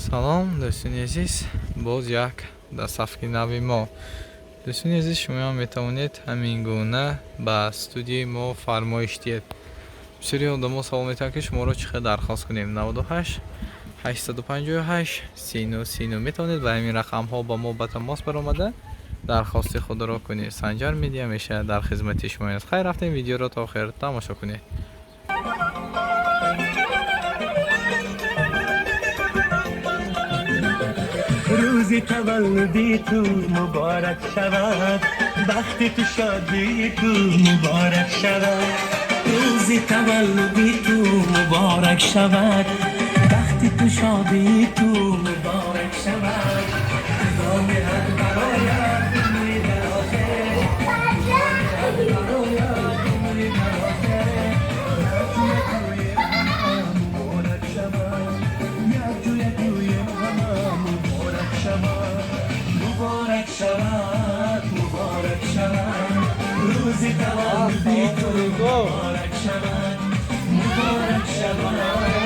салом дӯстони азиз, боз як дастсафҳаи нави мо. Дӯстони азиз, шумо метавонед ҳамин гуна ба студияи мо фармоиш диҳед. Бисёри одамон савол метавонанд ки шуморо чӣ хел дархост кунем. 98 858 39 метавонед ба ҳамин рақамҳо ба мо ба тамос баромада дархости худро кунед. Санҷар медиа мешавад дар хизмати шумо аст. Хайр рафтем, видеоро то охир тамошо кунед. روزی تولدی تو مبارک شود، وقتی تو شادی تو مبارک شود. روزی تولدی تو مبارک شود، وقتی تو شادی تو مبارک شود. نام هر برایت دنی براشه، هر برایت دنی براشه. توی هم مبارک شود، توی هم مبارک شود، مبارک شود، مبارک شود. روزی تولدی تو مبارک شود، مبارک شود.